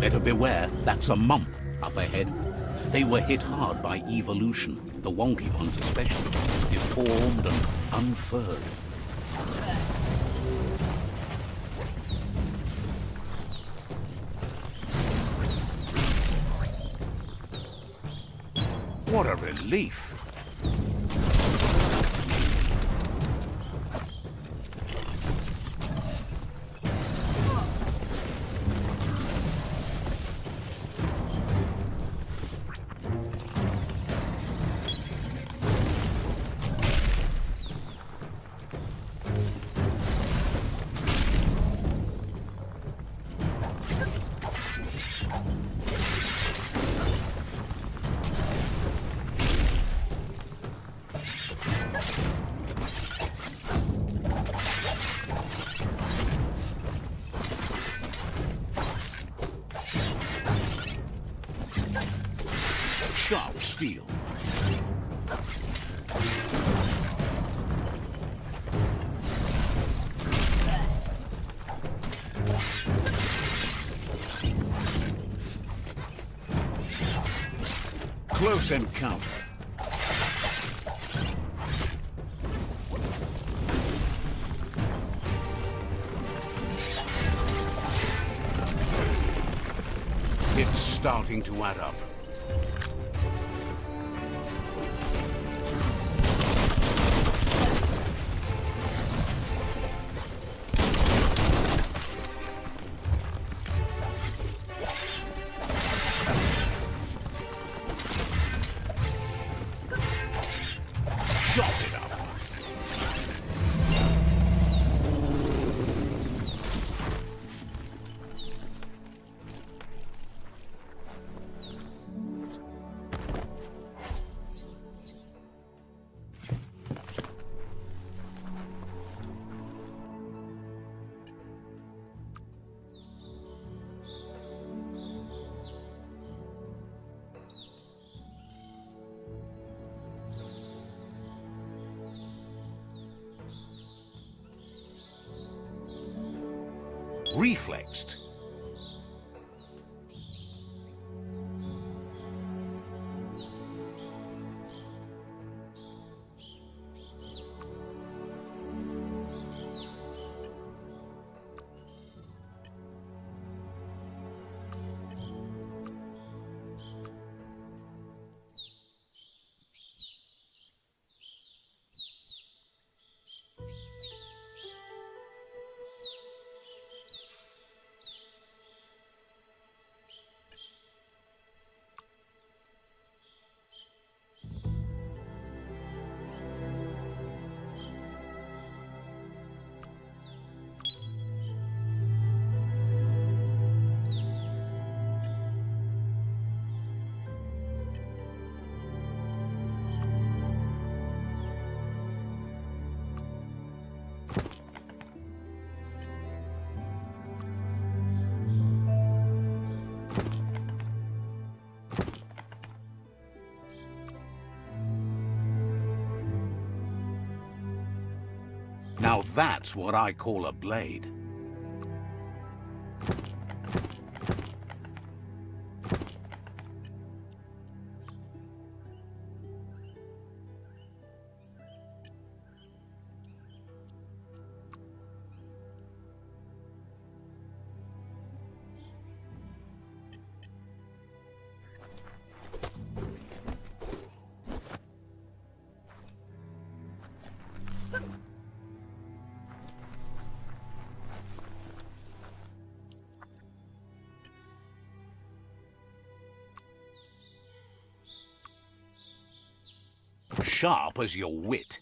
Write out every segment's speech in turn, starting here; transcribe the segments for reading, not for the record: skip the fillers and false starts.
Better beware, that's a mump up ahead. They were hit hard by evolution, the wonky ones especially, deformed and unfurred. What a relief! Sharp steel. Close encounter. It's starting to add up. Chop it up. Reflexed. Now that's what I call a blade. Sharp as your wit.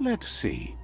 Let's see.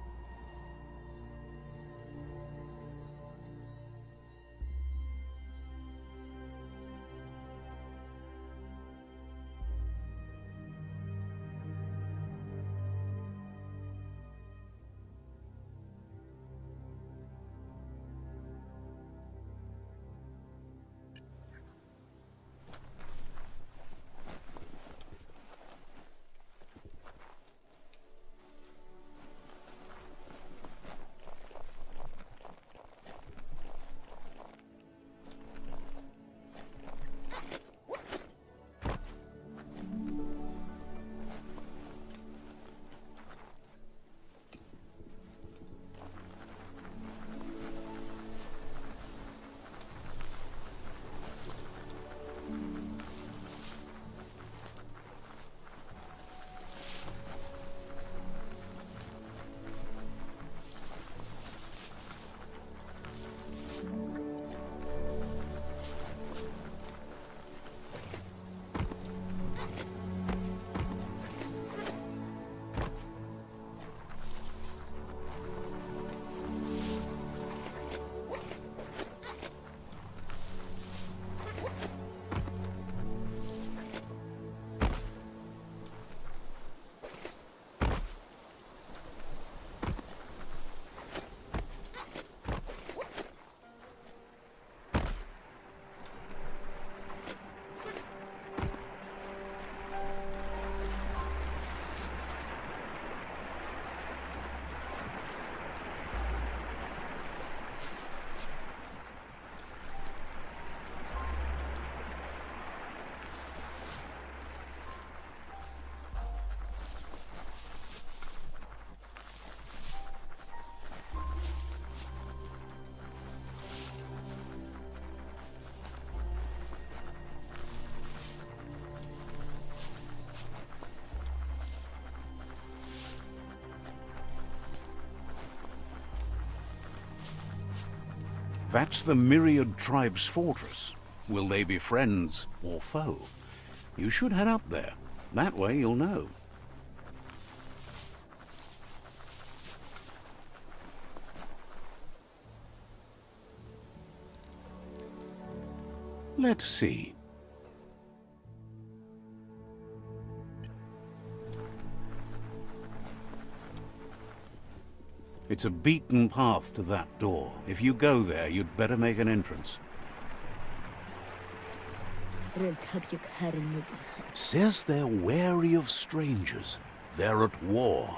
That's the Myriad Tribe's fortress. Will they be friends or foe? You should head up there. That way you'll know. Let's see. It's a beaten path to that door. If you go there, you'd better make an entrance. Says they're wary of strangers. They're at war.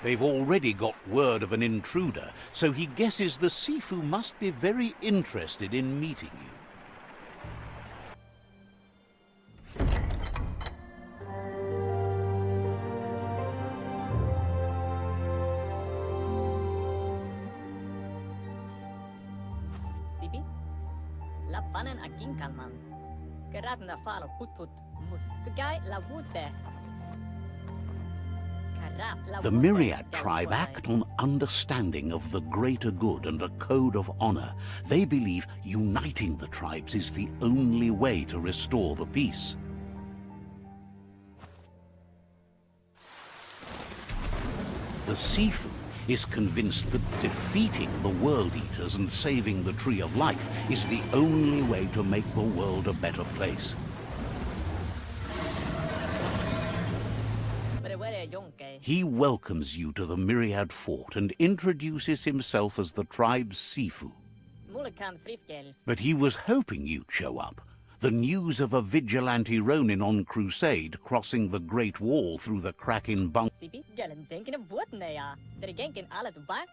They've already got word of an intruder, so he guesses the Sifu must be very interested in meeting you. The Myriad tribe act on understanding of the greater good and a code of honor. They believe uniting the tribes is the only way to restore the peace. The Sifu is convinced that defeating the World Eaters and saving the Tree of Life is the only way to make the world a better place. He welcomes you to the Myriad Fort and introduces himself as the tribe's Sifu. But he was hoping you'd show up. The news of a vigilante Ronin on crusade crossing the Great Wall through the crack in bunker.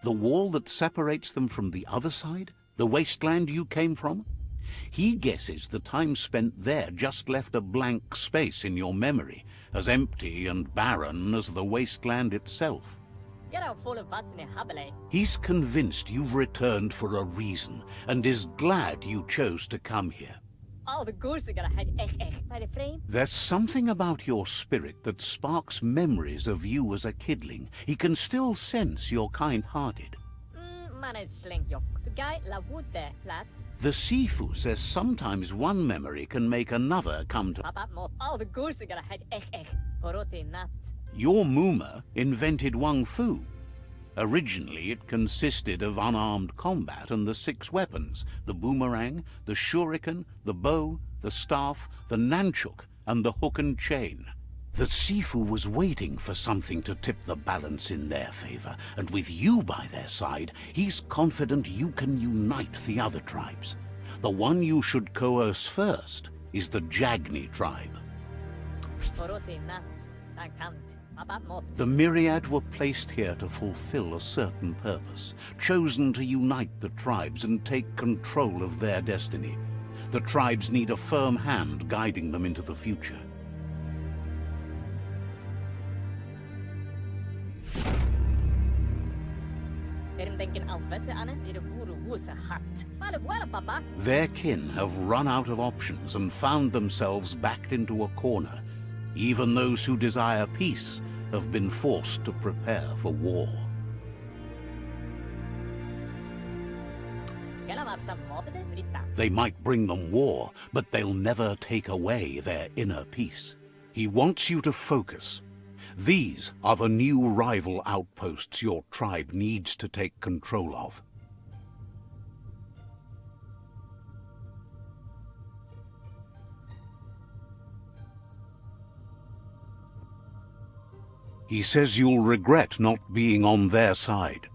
The wall that separates them from the other side? The wasteland you came from? He guesses the time spent there just left a blank space in your memory, as empty and barren as the wasteland itself. He's convinced you've returned for a reason, and is glad you chose to come here. There's something about your spirit that sparks memories of you as a kidling. He can still sense you're kind-hearted. The Sifu says sometimes one memory can make another come to... Your Muma invented Wung Fu. Originally, it consisted of unarmed combat and the 6 weapons: the boomerang, the shuriken, the bow, the staff, the nunchuk, and the hook and chain. The Sifu was waiting for something to tip the balance in their favor, and with you by their side, he's confident you can unite the other tribes. The one you should coerce first is the Jagni tribe. The Myriad were placed here to fulfill a certain purpose, chosen to unite the tribes and take control of their destiny. The tribes need a firm hand guiding them into the future. Their kin have run out of options and found themselves backed into a corner. Even those who desire peace have been forced to prepare for war. They might bring them war, but they'll never take away their inner peace. He wants you to focus. These are the new rival outposts your tribe needs to take control of. He says you'll regret not being on their side.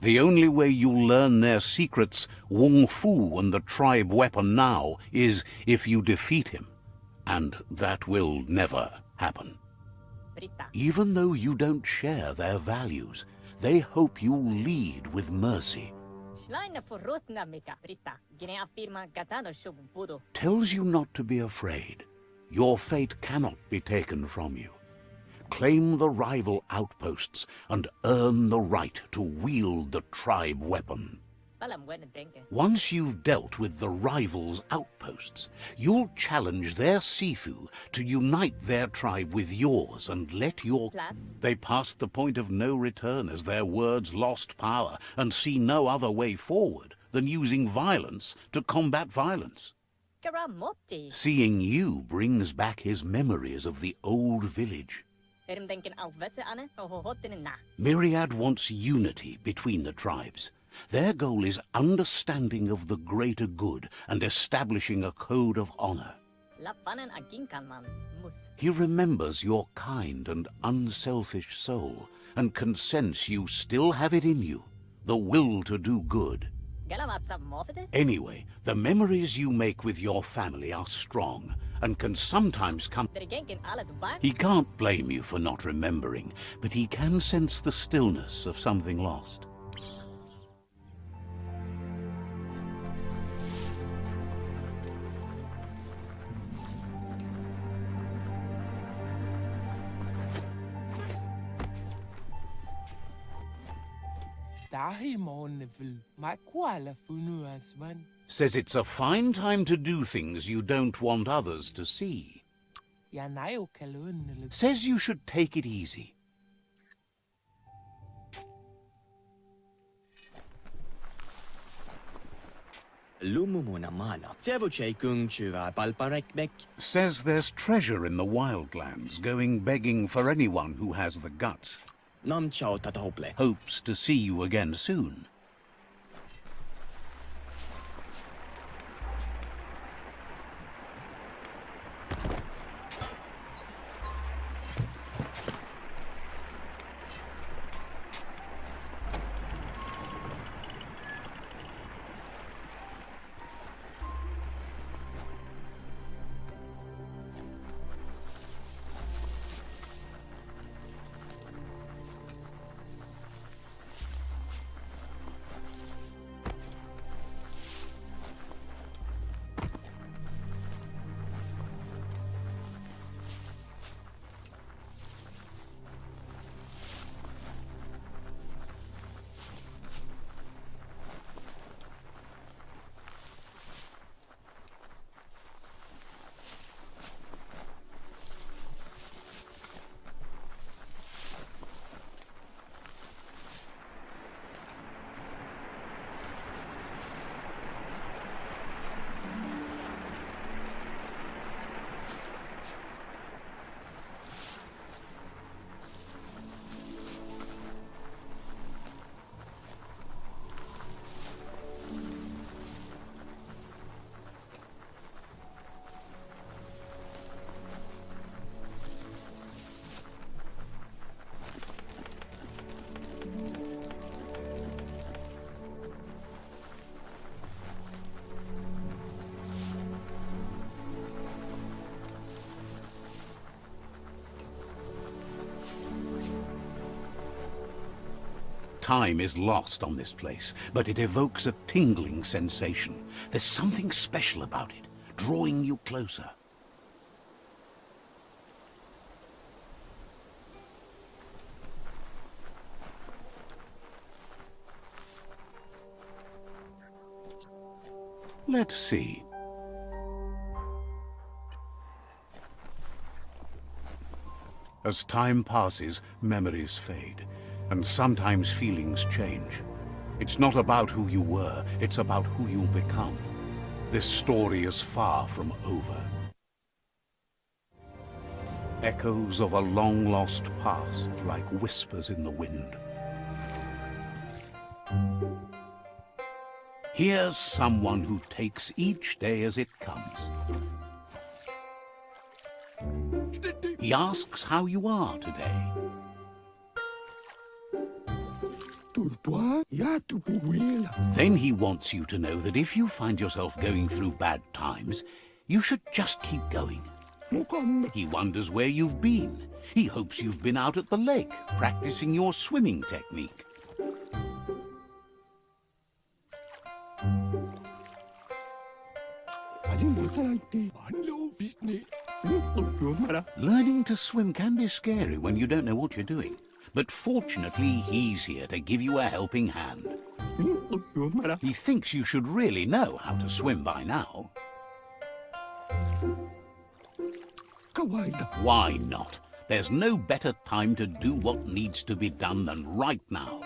The only way you'll learn their secrets, Wung Fu and the tribe weapon now, is if you defeat him. And that will never happen. Even though you don't share their values, they hope you'll lead with mercy. Tells you not to be afraid. Your fate cannot be taken from you. Claim the rival outposts and earn the right to wield the tribe weapon. Once you've dealt with the rivals' outposts, you'll challenge their Sifu to unite their tribe with yours and let your... They passed the point of no return as their words lost power and see no other way forward than using violence to combat violence. Seeing you brings back his memories of the old village. Myriad wants unity between the tribes. Their goal is understanding of the greater good and establishing a code of honor. He remembers your kind and unselfish soul and can sense you still have it in you, the will to do good. Anyway, the memories you make with your family are strong and can sometimes come... He can't blame you for not remembering, but he can sense the stillness of something lost. Says it's a fine time to do things you don't want others to see. Says you should take it easy. Says there's treasure in the wildlands, going begging for anyone who has the guts. Hopes to see you again soon. Time is lost on this place, but it evokes a tingling sensation. There's something special about it, drawing you closer. Let's see. As time passes, memories fade, and sometimes feelings change. It's not about who you were, it's about who you'll become. This story is far from over. Echoes of a long-lost past, like whispers in the wind. Here's someone who takes each day as it comes. He asks how you are today. Then he wants you to know that if you find yourself going through bad times, you should just keep going. He wonders where you've been. He hopes you've been out at the lake, practicing your swimming technique. Learning to swim can be scary when you don't know what you're doing. But fortunately, he's here to give you a helping hand. He thinks you should really know how to swim by now. Why not? There's no better time to do what needs to be done than right now.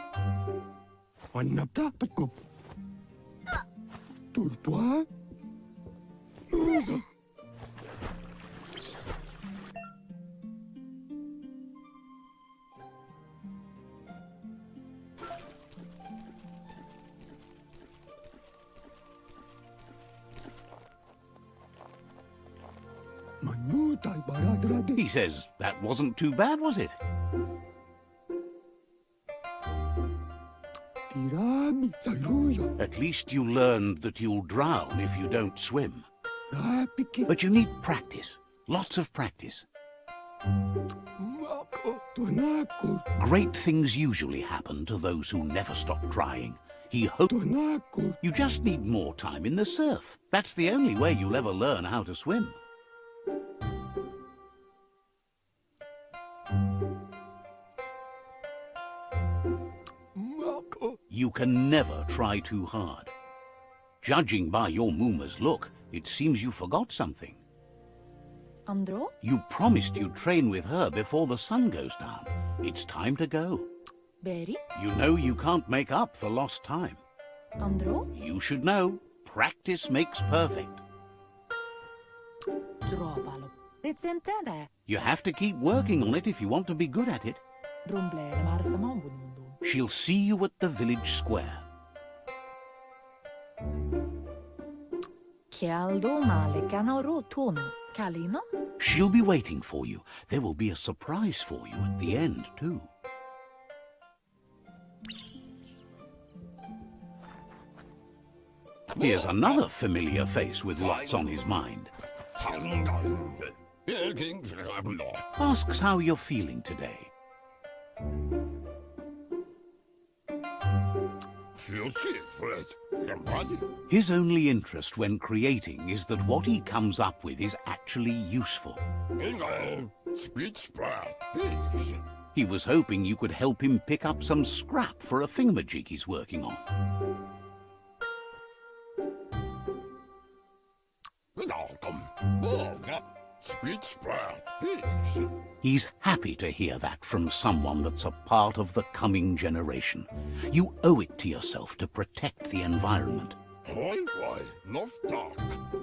He says that wasn't too bad, was it? At least you learned that you'll drown if you don't swim. But you need practice, lots of practice. Great things usually happen to those who never stop trying. He hopes you just need more time in the surf. That's the only way you'll ever learn how to swim. You can never try too hard. Judging by your Muma's look, it seems you forgot something. Andro? You promised you'd train with her before the sun goes down. It's time to go. Beri? You know you can't make up for lost time. Andro? You should know, practice makes perfect. Trovalo. Recentede. You have to keep working on it if you want to be good at it. Brumble, marsamon. She'll see you at the village square. Chialdo male canoro tono. Calino? She'll be waiting for you. There will be a surprise for you at the end, too. Here's another familiar face with lots on his mind. Asks how you're feeling today. His only interest when creating is that what he comes up with is actually useful. He was hoping you could help him pick up some scrap for a thingamajig he's working on. He's happy to hear that from someone that's a part of the coming generation. You owe it to yourself to protect the environment.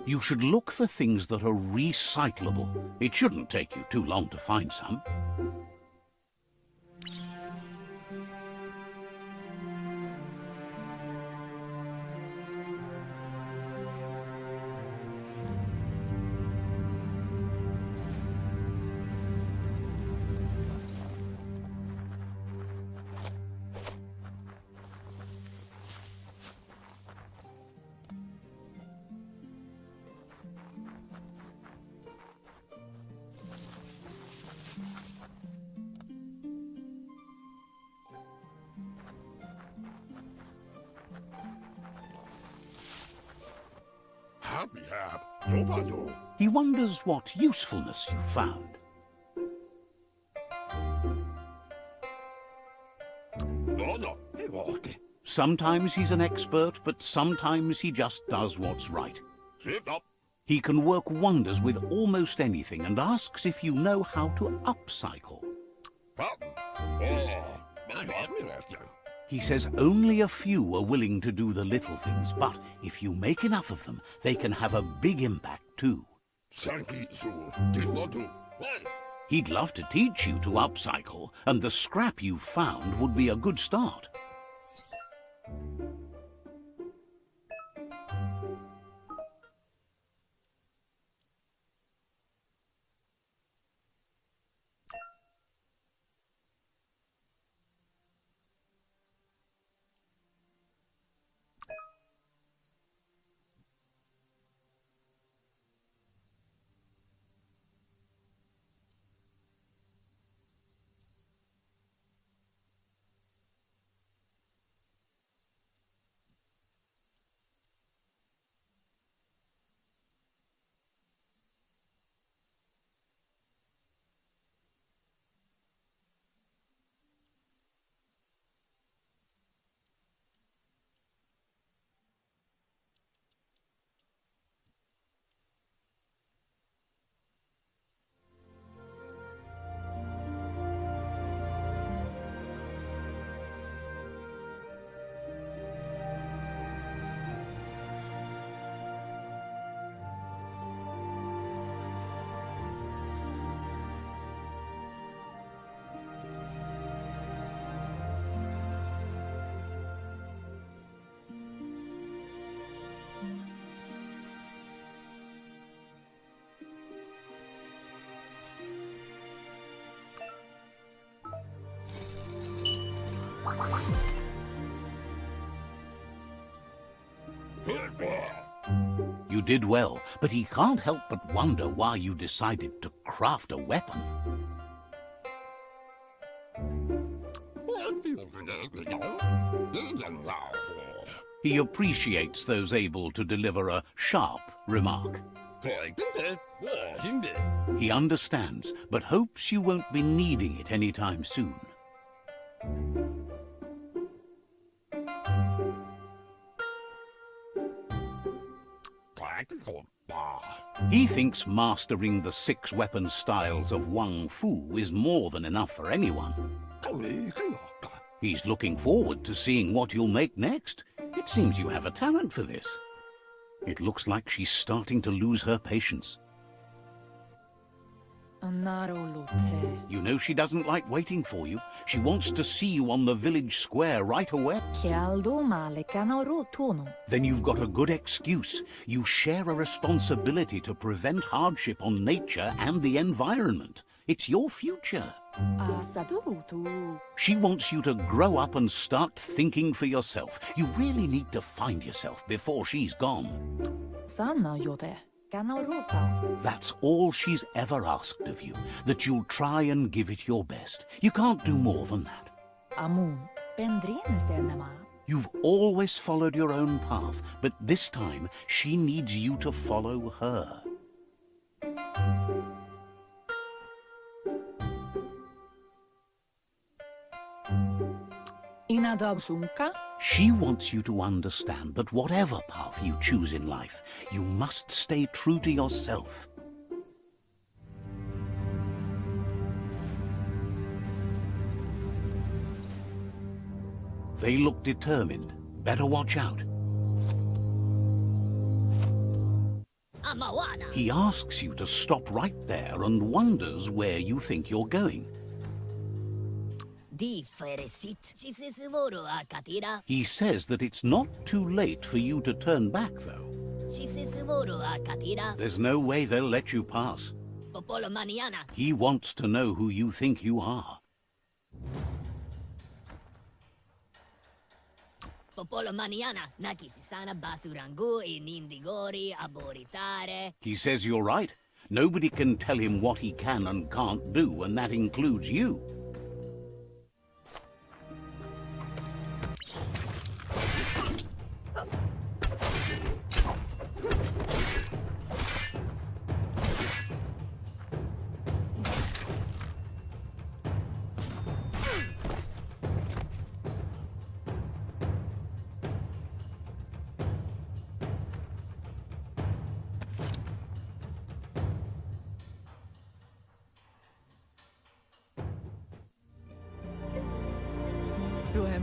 You should look for things that are recyclable. It shouldn't take you too long to find some. He wonders what usefulness you found. Sometimes he's an expert, but sometimes he just does what's right. He can work wonders with almost anything and asks if you know how to upcycle. He says only a few are willing to do the little things, but if you make enough of them, they can have a big impact too. He'd love to teach you to upcycle, and the scrap you found would be a good start. You did well, but he can't help but wonder why you decided to craft a weapon. He appreciates those able to deliver a sharp remark. He understands, but hopes you won't be needing it anytime soon. He thinks mastering the 6 weapon styles of Wang Fu is more than enough for anyone. He's looking forward to seeing what you'll make next. It seems you have a talent for this. It looks like she's starting to lose her patience. You know she doesn't like waiting for you. She wants to see you on the village square right away. Then you've got a good excuse. You share a responsibility to prevent hardship on nature and the environment. It's your future. She wants you to grow up and start thinking for yourself. You really need to find yourself before she's gone. That's all she's ever asked of you, that you'll try and give it your best. You can't do more than that. You've always followed your own path, but this time she needs you to follow her. She wants you to understand that whatever path you choose in life, you must stay true to yourself. They look determined. Better watch out. He asks you to stop right there and wonders where you think you're going. He says that it's not too late for you to turn back, though. There's no way they'll let you pass. He wants to know who you think you are. He says you're right. Nobody can tell him what he can and can't do, and that includes you.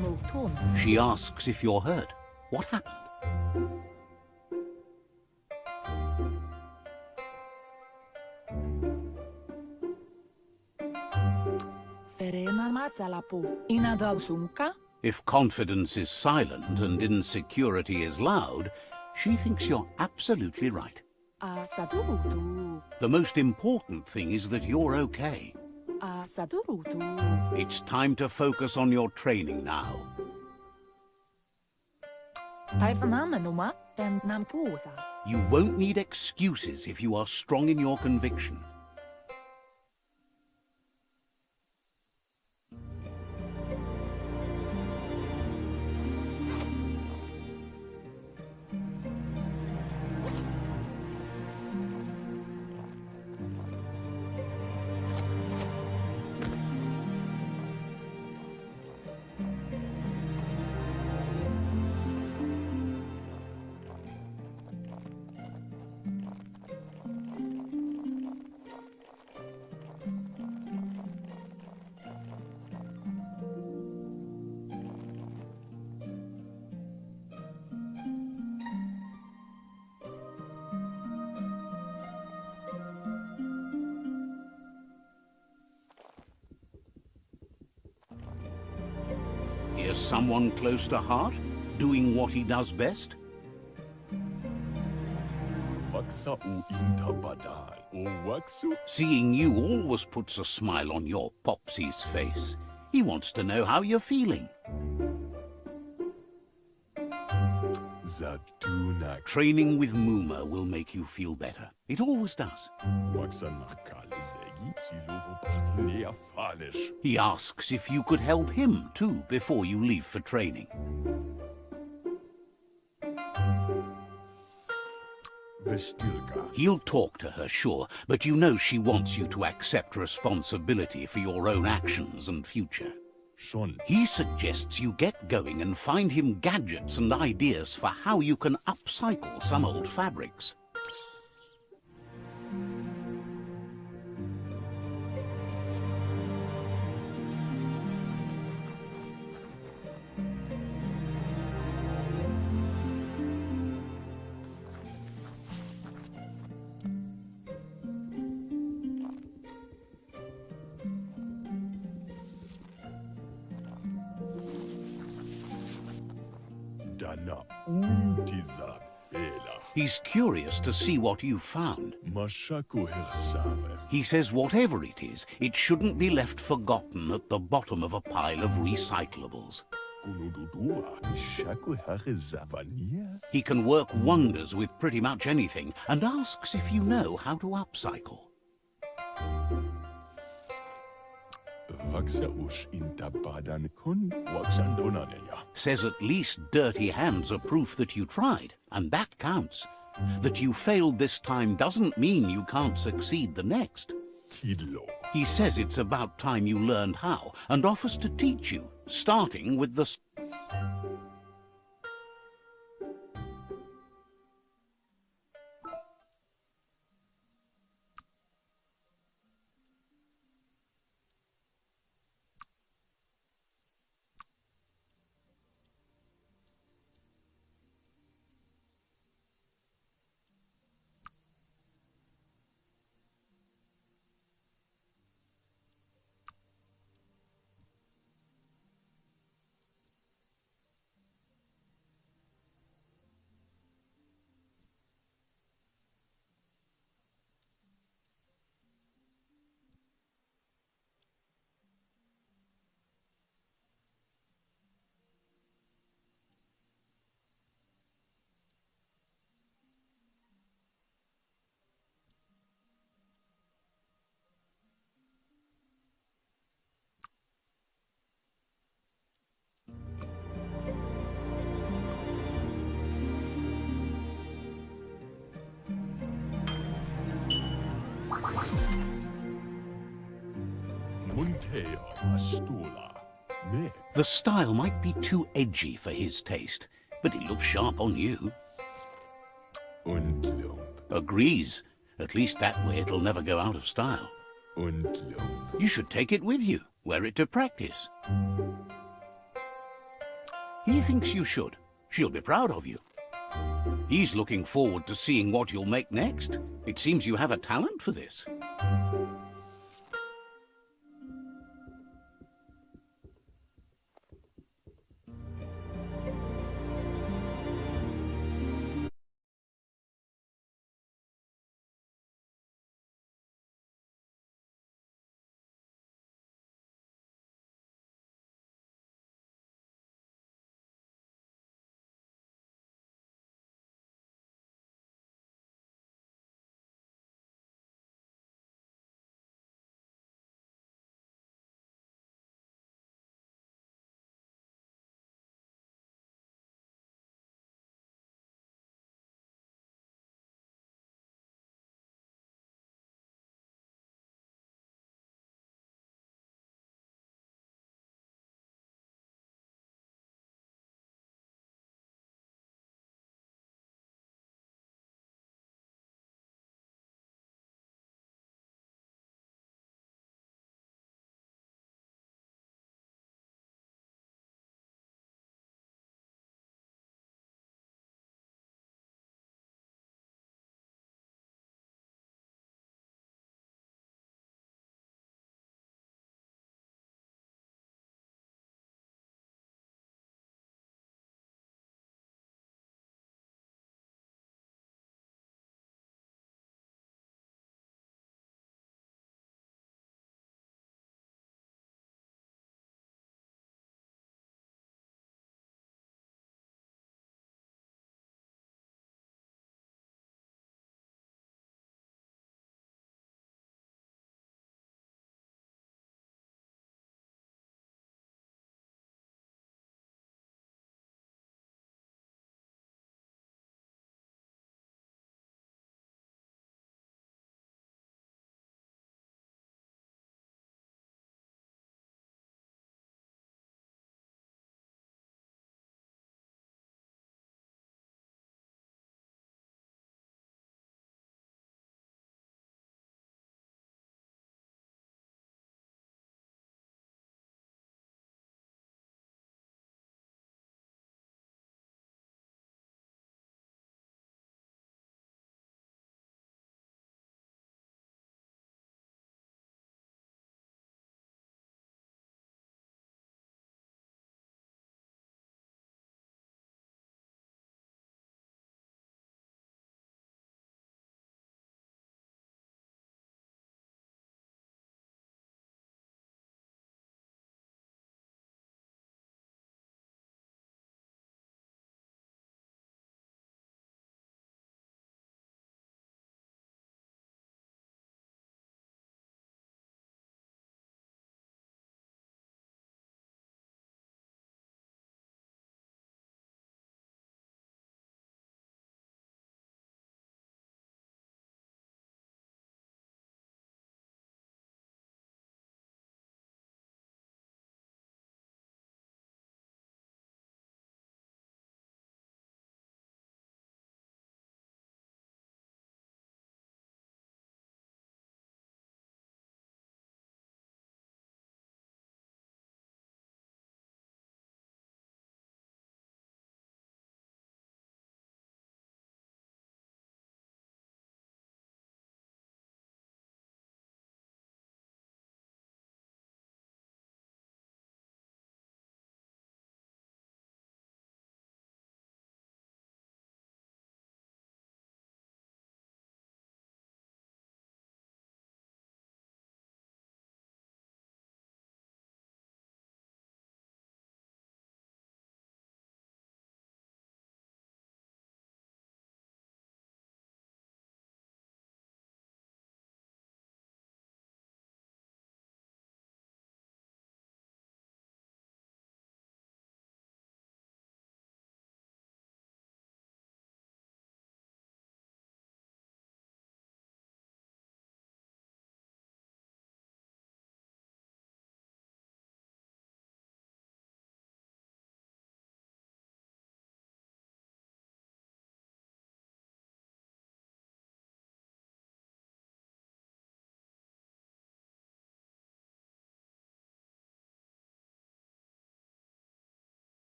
BIOMUTANT. She asks if you're hurt. What happened? Verena masalapu. Inadabsunka. If confidence is silent and insecurity is loud, she thinks you're absolutely right. Asadurutu. The most important thing is that you're okay. Asadurutu. It's time to focus on your training now. Taifanamenuma ten nampusa. You won't need excuses if you are strong in your conviction. Is someone close to heart, doing what he does best? Seeing you always puts a smile on your Popsy's face. He wants to know how you're feeling. Training with Muma will make you feel better. It always does. He asks if you could help him too before you leave for training. He'll talk to her, sure, but you know she wants you to accept responsibility for your own actions and future. He suggests you get going and find him gadgets and ideas for how you can upcycle some old fabrics. He's curious to see what you've found. He says whatever it is, it shouldn't be left forgotten at the bottom of a pile of recyclables. He can work wonders with pretty much anything and asks if you know how to upcycle. Says at least dirty hands are proof that you tried, and that counts. That you failed this time doesn't mean you can't succeed the next. He says it's about time you learned how, and offers to teach you, starting with the... The style might be too edgy for his taste, but it looks sharp on you. Agrees. At least that way it'll never go out of style. You should take it with you, wear it to practice. He thinks you should. She'll be proud of you. He's looking forward to seeing what you'll make next. It seems you have a talent for this.